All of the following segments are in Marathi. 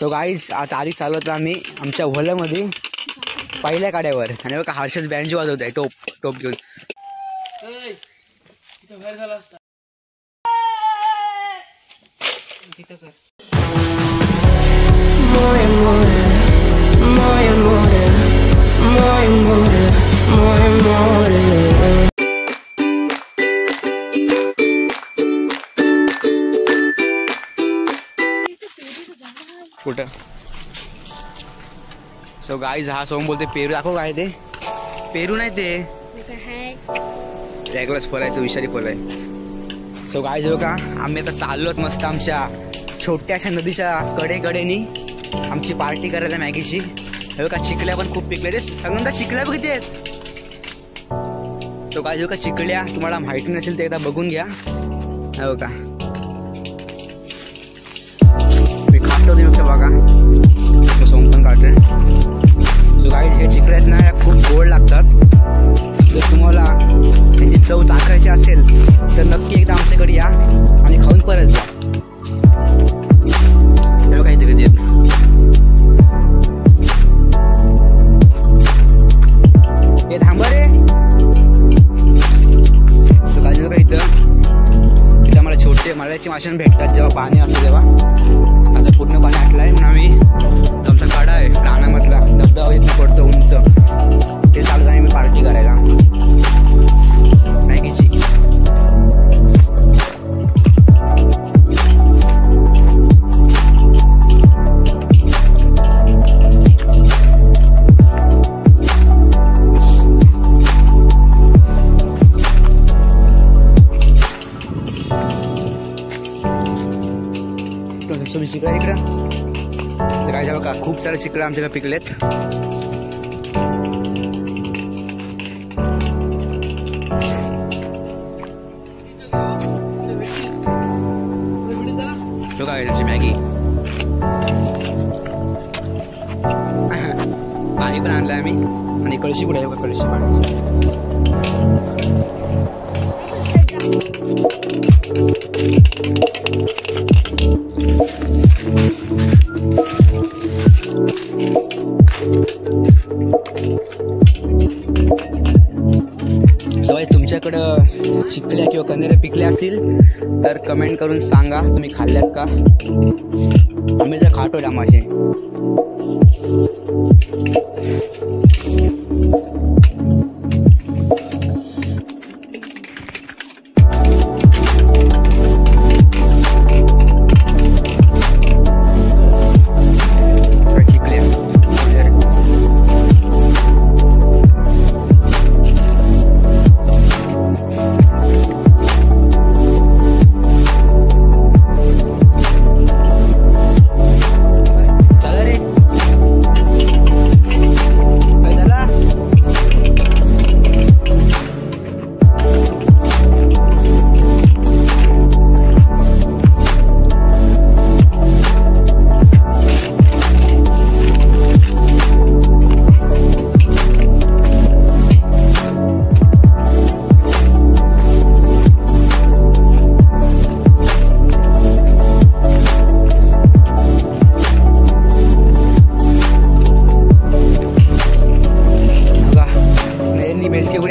सो गाईज आता तारीख चालवतो आम्ही आमच्या होल्यामध्ये पहिल्या काड्यावर आणि बघा हर्षद बँड वाजवत आहे टोप घेऊन. कुठं? सो गाईज हा सोम बोलते पेरू दाखव. काय ते पेरू नाही ते वेगळंच फळ आहे, तो विषारी फळ आहे. सो गाईज हो का आम्ही आता चाललोत मस्त आमच्या छोट्याशा नदीच्या कडेकडेनी आमची पार्टी करायला मॅगीची. हे का चिकल्या पण खूप पिकल्या ते सांगून चिकल्या किती आहेत. सो गाईज हो का चिकल्या तुम्हाला माहिती नसेल ते एकदा बघून घ्या. हो का मी खातो तुम्ही फक्त बघा सोम पण काढतोय. सो गाईज हे चिकल्या आहेत ना ह्या खूप गोड लागतात. जर तुम्हाला त्यांची चव चाखायची असेल तर नक्की एकदा आमच्याकडे या आणि खाऊन परत जा. हे काही तिकडे येत हे थांबा रे. सो गाईज बघा इथं मला छोटे माळ्याची माशांना भेटतात जेव्हा पाणी असतं तेव्हा. आता पूर्ण पाणी आटलं आहे म्हणून आम्ही आमचा काढा आहे रानामधला धबधबा इथं पडतो उंच ते चालत आम्ही पार्टी करायला मॅगीची. चिकला इकडं काय जावं का खूप सारे चिकला आमच्याकडे पिकलेत. तो काय तुमची मॅगी पाणी पण आणलं आम्ही आणि कळशी कुठे आहे कळशी पाण्याची. तुमच्याकडं चिकल्या किंवा कनेरे पिकले असतील तर कमेंट करून सांगा तुम्ही खाल्ल्यात का. आम्ही तर खातो मासे.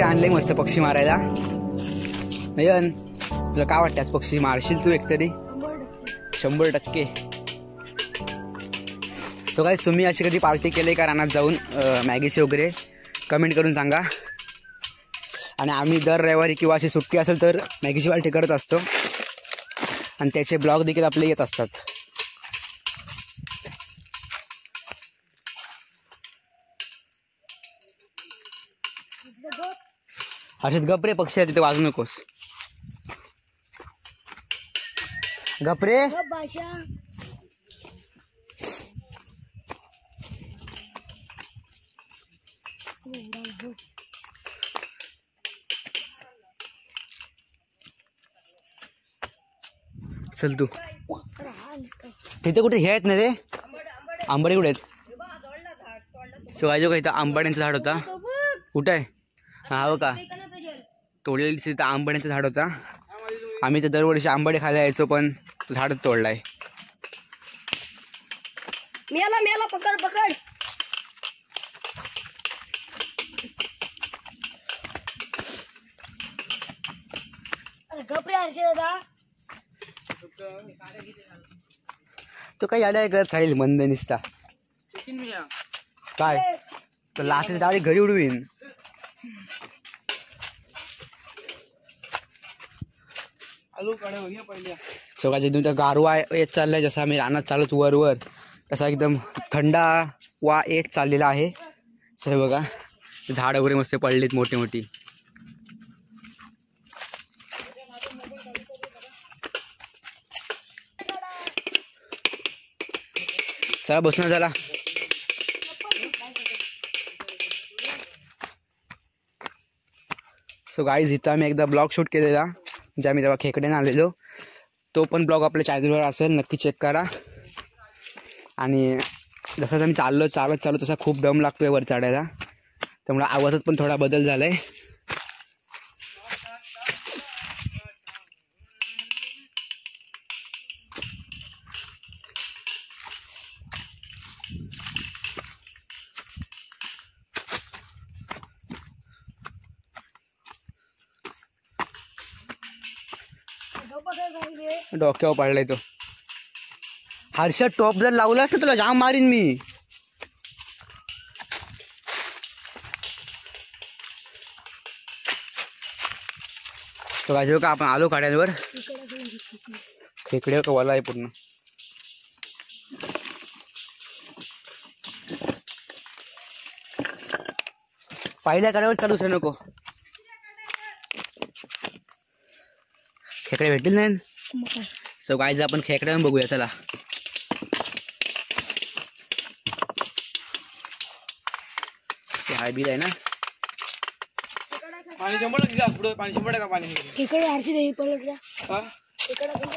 आणले मस्त पक्षी मारायला. नयन तुला काय वाटतं आज पक्षी मारशील तू एकतरी? 100%. सो गाईज तुम्ही अशी कधी पार्टी केली का रानात जाऊन मॅगीची वगैरे कमेंट करून सांगा. आणि आम्ही दर रविवारी किंवा अशी सुट्टी असेल तर मॅगीची पार्टी करत असतो आणि त्याचे ब्लॉग देखील आपले येत असतात. हर्षद गपरे पक्षी आहे तिथे वाजू नकोस. गपरे चल तू तिथे कुठे हे आहेत ना रे आंबाडे कुठे आहेत? सो काय जो इथं आंबाड्यांचं झाड होता. कुठं आहे? हा हो का तोडलेली तिथं आंबाड्यांचं झाड होता. आम्ही तर दरवर्षी आंबाडे खायला यायचो पण तो झाडच तोडलाय. मेला पकड पकड. तो काय यायला करत राहील मंद निसता काय तर लास्ट डायरेक्ट घरी उडवीन. सो काय एकदम गारवा येत चाललाय जसा आम्ही रानात चालत वर तसा एकदम थंडा वा येत चाललेला आहे. सो हे बघा झाड वगैरे मस्त पडलीत मोठी मोठी. चला बसणं झाला. सो गाईज इथं आम्ही एकदा ब्लॉग शूट केलेला म्हणजे आम्ही तेव्हा खेकड्याने आलेलो. तो पण ब्लॉग आपल्या चॅनलवर असेल, नक्की चेक करा. आणि जसं आम्ही चाललो तसा खूप दम लागतोय वर चढायला, त्यामुळे आवाजात पण थोडा बदल झालाय. डोक्यावर पडलाय तो. हर्षद टॉप जर लावला असतं तुला जाम मारीन मी. तो काय का आपण आलो काड्यांवर. खेकडे वाला आहे पूर्ण. पहिल्या काड्यावर चालूच नको. खेकडे भेटतील नाही. सो गाईज आपण खेकड्या बघूया चला. हाय बिल आहे ना. पाणी 100% का पुढे पाणी 100% का पाणी खेकडे आरची देई पडलं का. हा खेकडा पण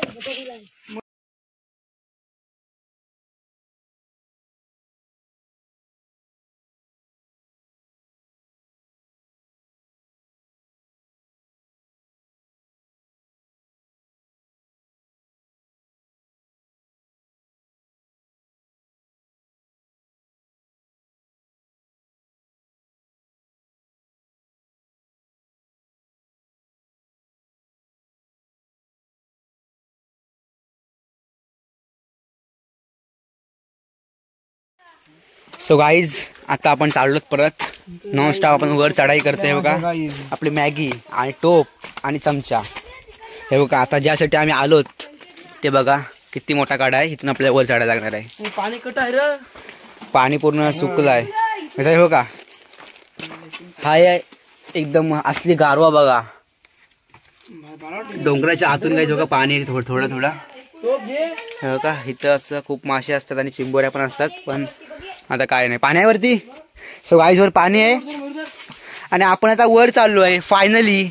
सो गाईज आता आपण चाललोत परत नॉनस्टॉप. आपण वर चढाई करतोय बघा. आपली मॅगी आणि टोप आणि चमचा हे बघा. आता ज्यासाठी आम्ही आलोत ते बघा किती मोठा काढा आहे. इथून आपल्याला वर चढायला लागणार आहे. पाणी कट आहे रे. पाणी पूर्ण सुकलं आहे. कसं आहे बघा. हा एकदम असली गारवा बघा. डोंगराच्या आतून काय बघा पाणी थोडं थोडं हे बघा. इथं असं खूप मासे असतात आणि चिंबोऱ्या पण असतात, पण आता काय नाही पाण्यावरती. सो गाईज वर पाणी आहे आणि आपण आता वर चाललो आहे फायनली.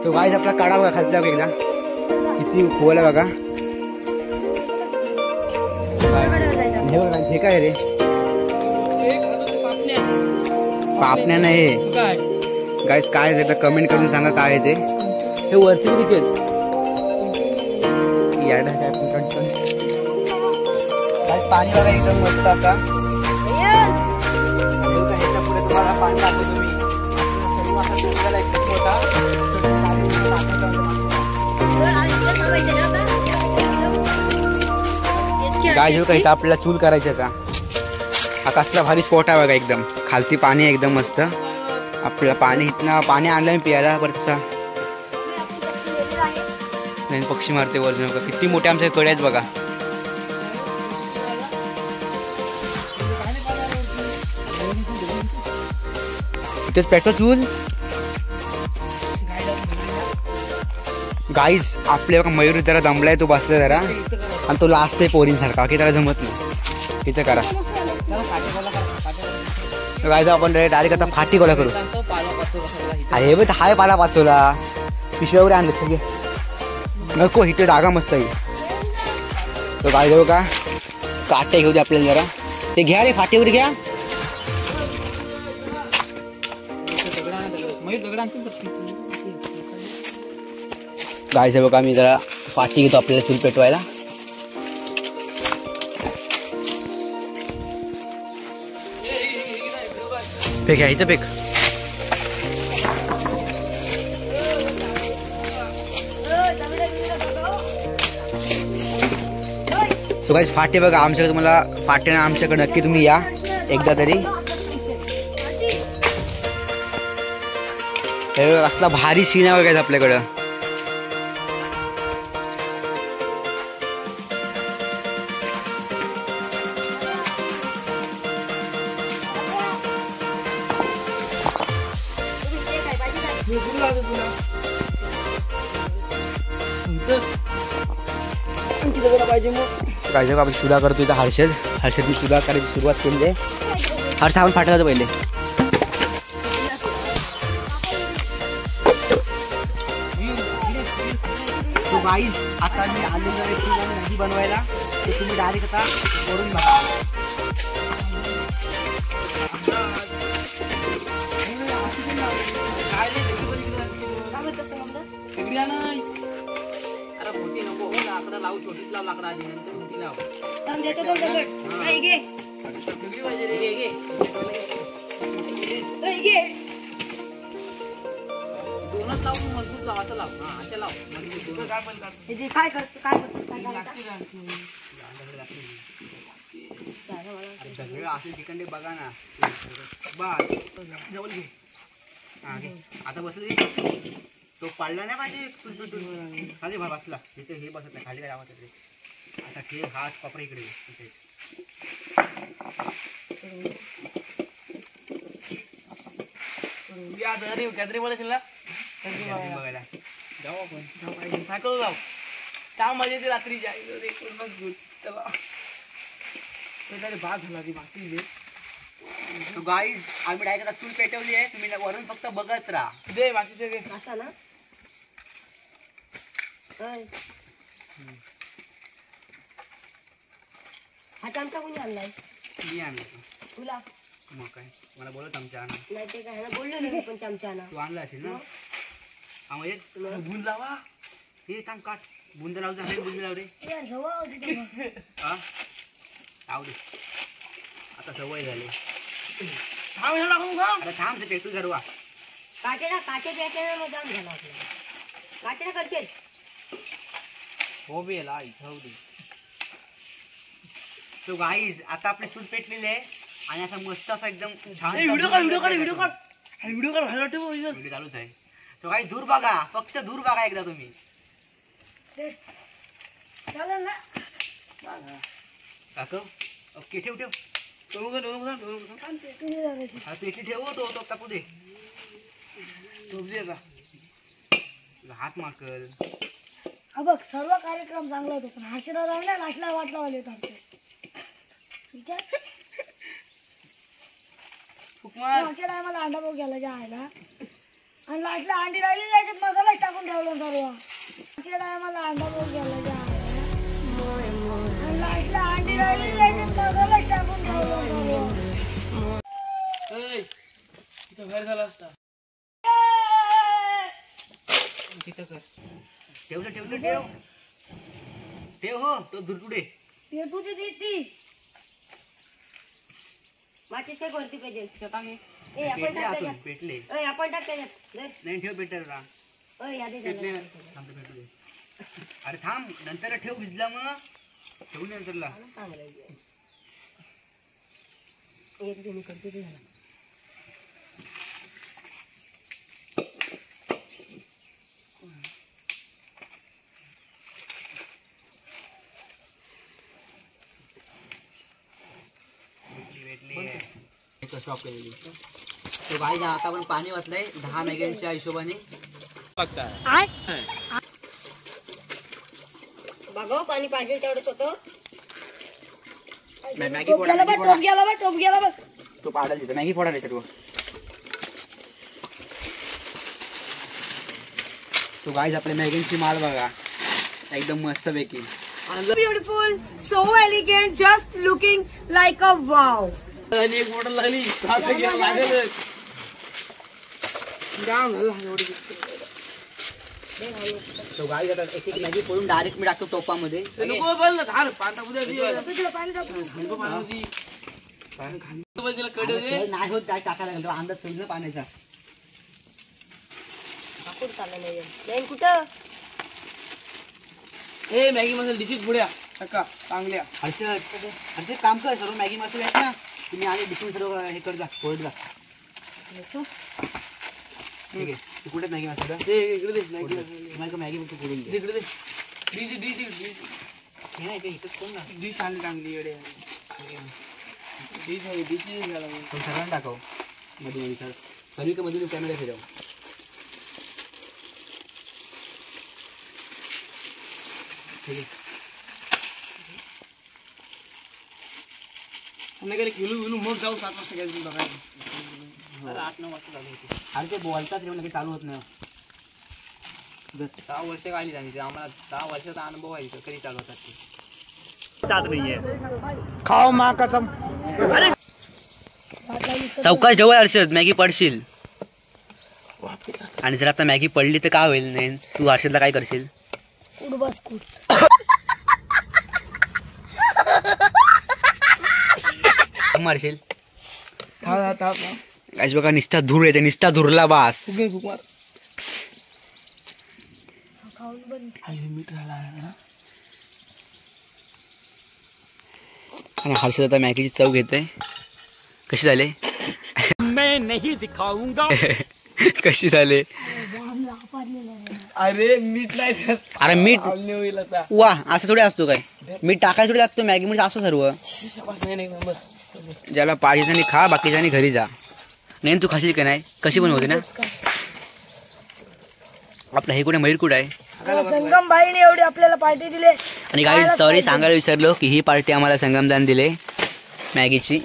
सो गाईज आपला काढा बघा खालचा एकदा किती खोल आहे बघा. हे बघा हे काय रे. पापण्या नाही गाईज. काय एकदा कमेंट करून सांगा काय आहे ते. हे वरती किती आहेत. पाणी बघा एकदम मस्त. आता ह्याच्या पुढे तुम्हाला पाणी दाखवतो मी. गाय बघा इथं आपल्याला चूल करायचं का. हा कसला भारी स्पॉट आहे बघा. एकदम खालती पाणी एकदम मस्त. आपल्याला पाणी इथनं पाणी आणलं प्यायला. परत नाही पक्षी मारते वर बघा. किती मोठे आमच्या कडे आहेत बघा. इथेच पेटो चूल. गाईज आपल्या बघा मयूर जरा दमलाय. तो बसलाय जरा आणि तो लास्ट आहे पोरींसारखा की त्याला जमत नाही. इथं करा गाईज. आपण डायरेक्ट आता फाटी गोळा करू. अरे बघ हाय पाला पाचवला. पिशव्या वगैरे आणले सगळे नको. इथे डागा मस्त आहे. सो गाईज बघा काटे घेऊ दे आपल्याला जरा. ते घ्या रे फाटी वगैरे घ्या. गाईस हे बघा मी जरा फाटी घेतो आपल्याला चूल पेटवायला. पेक आहे इथं पेक. सो गाईस फाटे बघा आमच्याकडे. तुम्हाला फाटे ना आमच्याकडे नक्की तुम्ही या एकदा तरी. हे बघा असला भारी सीन आहे बघायचं आपल्याकडं. काय आपण सुद्धा करतो इथं. हर्षद मी सुद्धा करायची सुरुवात केली आहे. हर्ष आपण फाटला पहिले. आता मी आलेलो आहे मॅगी बनवायला. ते तुम्ही डायरेक्ट आता करून बघा. लावू छोटीच लाव लाकडा आधी नंतर मोठी लाव. दोनच लाव मजबूत लाव. असं लाव. हा असं लाव. काय करतो काय असे तिकडे बघा ना. जवळ घे. हा घे. आता बसले. तो पाडला नाही पाहिजे. खाली बसला तिथे. हे बसत नाही खाली. काय आवाज येते. आता ठेव हात कपडे इकडे तिथे. गॅदरी बघायला जाऊ आपण. सायकल जाऊ. त्या मजा येते रात्री जायचं. चला भात झाला ती भाकरी. गाईज आम्ही डायरेक्ट चूल पेटवली आहे. तुम्ही वरून फक्त बघत राहा. दे बाकीचे घे. असा ना हा चमचा कोणी आणलाय. मी आणला तुला. मग काय मला बोलत आमच्या आणा. नाही ते काय ना बोललो नाही पण चमचा आणा. तू आणला असेल ना. हा म्हणजे बुंद लावा. हे थांब काट. बुंद लावू. बुंद लाव रे. हा लावू दे. आता सवय झाली. आता थांब ते पेटू घरवा. काटे प्यायचे मग जाम झाला आपल्याला. काटे करशील हो बे ला इथं दे. सो गाईज आता आपले चूल पेटलेले आहे. आणि आता मस्त असं एकदम छान व्हिडिओ चालूच आहे. सो गाईज दूर बघा. फक्त दूर बघा एकदा तुम्ही. चालेल ना काका ओके ठेव ठेव. पेटी ठेव. तो टाकू दे. हात माकल. हा बघ सर्व कार्यक्रम चांगला होतो पण हर्षदा राहिला नाचला वाटला वाले होता. मागच्या टायमाला अंडा भाऊ गेला जायला आणि लास्टला अंडी राहिली जायच्यात मसालाच टाकून ठेवला सर्व. मागच्या टायमाला अंडा भाऊ गेला जायला आणि लास्टला अंडी राहिली जायच्यात मसालाच टाकून ठेवला सर्व. इथं बाहेर झाला असता. तिथं कर. ठेवलं ठेवलं ठेव. ठेव हो. तो दुरपुडे पेटू दे ती माचीस काय कोणती पाहिजे. पेटले असून पेटले. आपण टाक त्याच्यात. नाही ठेव पेटला. पेटले. थांब पेटू दे. अरे थांब नंतर ठेव. भिजला मग ठेवून नंतरला. स्टॉप केलेली. तो गाईज आता आपण पाणी वाचलंय 10 मॅगीच्या हिशोबाने. बघा पाणी पाहिजे तेवढंच होतं. मॅगी फोडा. तो पाडायला तिथं मॅगी फोडा त्याच्यावर. सो गाईज आपल्या मॅगीची माल बघा एकदम मस्त पैकी. Beautiful, so elegant, just looking like a wow. आणि एक बॉटल लागली 7 घ्या लागेल जाम झालं एवढी सो गाईज आता एक एक मॅगी फोडून डायरेक्ट मी टाकतो टोपामध्ये. नको बोल ना धार पाटा उद्या दे पाणी तिला कडे दे नाही होत काय टाकायला लागेल अंदाज पहिला पाण्याचा. कुठं ए मॅगी मसाला डिशीत पुढ्या टक्का चांगल्या हर्षद काम कर सर्व मॅगी मसाले आहेत ना तुम्ही आधी डिशून सर्व हे कर जा फोड जा. ठीक आहे तू कुठे मॅगी मसाला ते इकडे दे मला मॅगी फक्त फोडून दे. इकडे दे डिश हे नाही ते इकडे कोण ना डिश आणली चांगली एवढे डिश आहे डिश झाला पण सगळ्यांना टाकाव मध्ये मध्ये सर्व मध्ये कॅमेरा फिरव. ठीक आहे गेले किलो मोठ जाऊ 7 वाजता घ्यायचं बघायला 8-9 वाजता चालू होते. अरे ते बोलतात रे म्हणजे चालू होत नाही. 6 वर्ष काढली सांगितली आम्हाला 6 वर्षाचा अनुभव आहे इथं कधी चालू होतात चौकाश जवळ हर्षद मॅगी पडशील आणि जर आता मॅगी पडली तर काय होईल नाही तू हर्षदला काय करशील. मारशील गाईस बघा निस्ता धूर येते निस्ता धुरला बास. आणि हर्षद आता मॅगीची चव घेते. कशी झाले कशी झाले अरे मीठ नाही अरे मीठ वा असं थोडी असतो काय मीठ टाकायचं थोडी लागतो मॅगी म्हणजे असं सर्व ज्याला पाहिजे त्यांनी खा बाकीच्यांनी घरी जा. नाही तू खाशील का नाही कशी पण होते ना. आपलं हे कुठे मयूर कुठे आहे संगम भाईने एवढी आपल्याला पार्टी दिली. आणि काही सॉरी सांगायला विसरलो की ही पार्टी आम्हाला संगमदान दिले मॅगीची.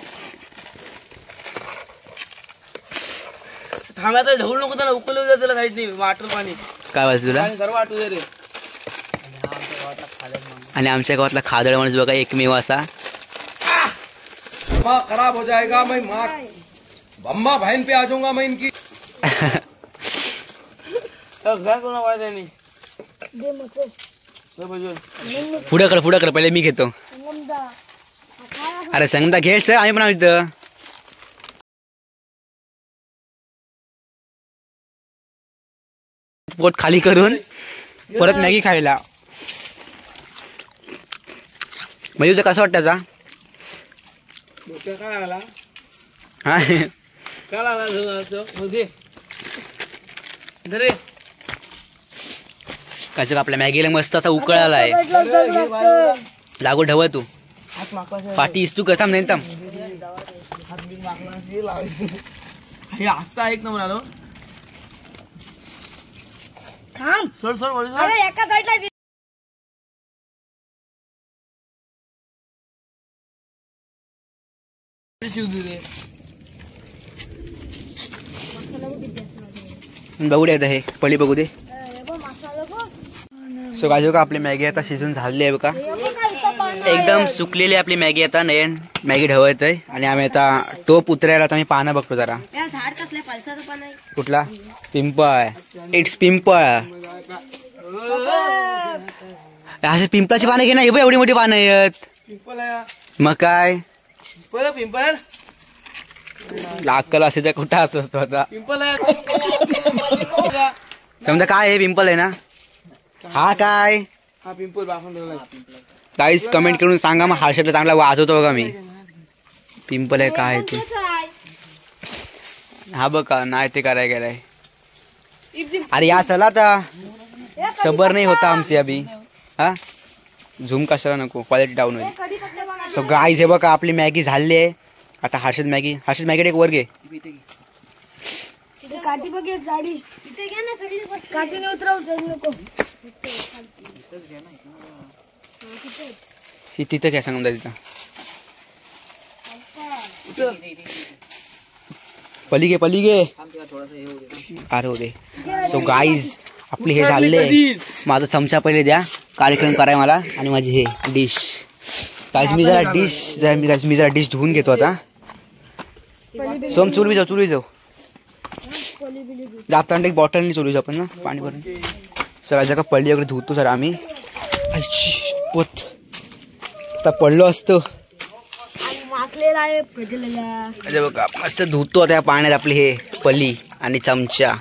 थांब्यात ढवळ नको त्याला उकळू द्या त्याला काहीच नाही वाटर पाणी काय वाटतं तुला सर्व वाटू दे रे. आणि आमच्या गावातला खादळ माणूस बघा एकमेव असा माँ खराब हो जाएगा मैं माँ अम्मा बहन पे आ जाऊंगा मैं इनकी पुढं कर पहिले मी घेतो. अरे संगमदा घे सर आम्ही पण इथं पोट खाली करून परत मॅगी खायला. म्हणजे तुझं कसं वाटतं काय लागला हा काय लागला कसं आपल्या मॅगीला मस्त असा उकळाला आहे लागू ढवळ तू पाठी तू कसा नाही थांब हे आजचा एक नंबर आलो थांब सोड सोड बोल अरे एका साईडला शिव दे बघू दे आता हे पळी बघू दे. सो काय का आपली मॅगी आता शिजून झाली आहे बघा एकदम सुकलेली आपली मॅगी आता नयन मॅगी ढवळत आहे. आणि आम्ही आता टोप उतरायला आता मी पानं बघतो जरा झाड कसल्या पालसाचं पान आहे कुठला पिंपळ इट्स पिंपळ असे पिंपळाची पानं घे ना एवढी मोठी पानं आहेत पिंपल आहे मग काय पिंपल अक्कल असे तर कुठं असतो आता पिंपल आहे समजा काय आहे पिंपल आहे ना हा काय हा पिंपल बाफून ठेवला गाईस कमेंट करून सांगा मग हर्षदला चांगला वाजवतो बघा मी पिंपल आहे काय ते हा बघा नाही ते कराय गेलाय. अरे या चला आता सबर नाही होता आमचे अभी हा झूम कशाला नको क्वालिटी डाऊन होईल. सो गाईस हे बघा आपली मॅगी झाली आहे आता हर्षद मॅगी एक वर घे काठी बघ एक गाडी इथे घ्या ना सगळी काठीने उतरव नको तिथं घ्या सांगून तिथं पली घे अरे हो दे. सो गाईज आपली हे झाले. माझा चमचा पहिले द्या, कार्यक्रम कराय मला. आणि माझी हे डिश गाईस, मी जरा डिश धुवून घेतो आता. सोम चुरवी जाऊ जाताना एक बॉटलनी चुरवी जाऊ आपण ना पाणी भरून. सगळ्या जगा पडली वगैरे धुतो सर आम्ही. पोत आता पडलो असतो बघा, मस्त धुतो त्या पाण्यात आपली हे पली आणि चमचा.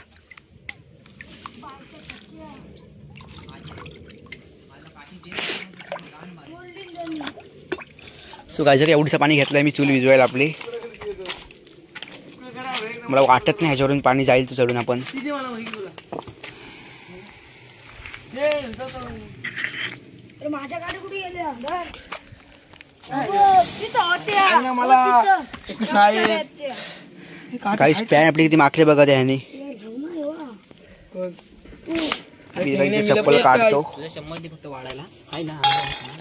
सो गायचं का एवढंसं पाणी घेतलंय मी चूल विजवायला आपली. मला वाटत नाही ह्याच्यावरून पाणी जाईल तू चढून आपण. माझ्या गाडी कुठे गेले काही पॅन आपली किती माखले बघा त्याने. चप्पल काढतो,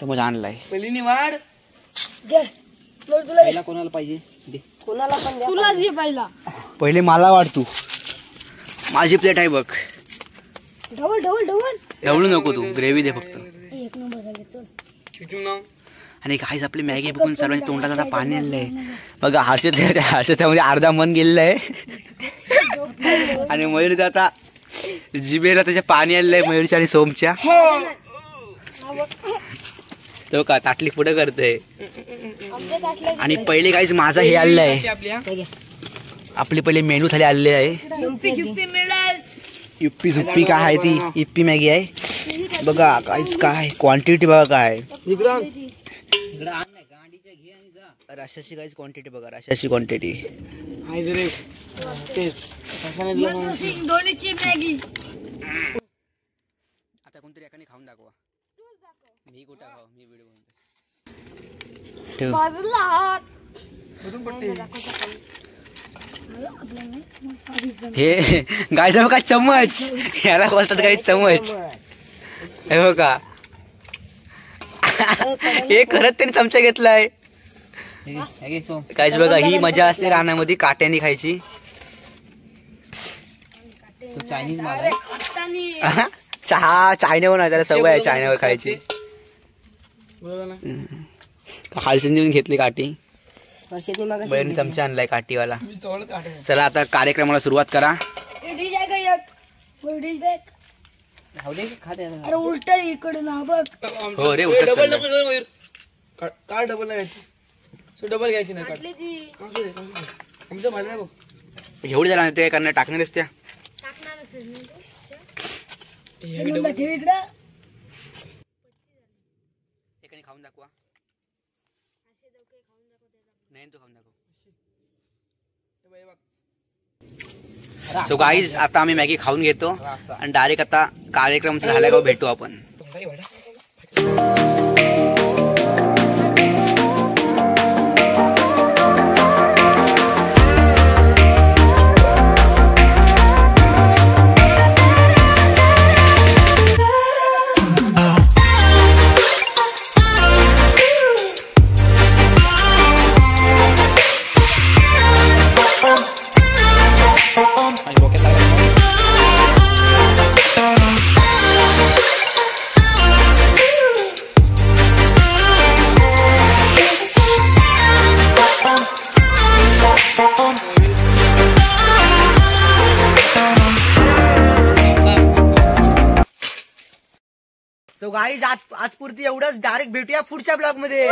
समज आणलाय. कोणाला पाहिजे तुला जे पहिला पहिले मला वाढ. तू माझी प्लेट आहे बघ. ढवल एवढं नको तू, ग्रेव्ही दे फक्त. एक नंबर झाले. चल आणि काहीच आपली मॅगी बघून सर्वांच्या तोंडात आता पाणी आलंय बघा. हर्षदमध्ये अर्धा मन गेलेलं आहे. आणि मयूरचं आता जिभेला त्याच्या पाणी आलेलं आहे मयूरच्या आणि सोमच्या. तो का ताटली पुढे करतोय. आणि पहिले काहीच माझा हे आलेलं आहे. आपली पहिले मेनू थाली आलेली आहे. युप्पी झुप्पी काय आहे ती इप्पी मॅगी आहे बघा. काहीच काय क्वांटिटी बघा काय. रशाची काहीच क्वांटिटी बघा, रशाची क्वांटिटी. आता कोणतरी एकाने खाऊन दाखवा. मी कुठं खाऊ, मी व्हिडिओ हे गायचा बघा चम्मच, याला बोलतात काही चम्मच. हे बघा हे खरंच त्यांनी चमचा घेतलाय. काहीच बघा, ही मजा असते रानामध्ये काट्याने खायची. चहा चायनावर नाही, त्याला सवय आहे चायनावर खायची. हळसंदी देऊन घेतली काठी, बहिणी चमचा आणलाय काठीवाला. चला आता कार्यक्रमाला सुरुवात करा. अरे उलट इकडे ना बघ. हो रे, काय डबल नाही डबल घ्यायची नाही. एवढी झाला ते करणार टाकणारच त्या. एकाने खाऊन दाखवा. नाही तू खाऊन दाखव. सो गाईज, आता आम्ही मॅगी खाऊन घेतो आणि डायरेक्ट आता कार्यक्रम झाल्या का भेटू आपण. सो गाईज, आज पुरती एवढंच. डायरेक्ट भेटूया पुढच्या ब्लॉग मध्ये.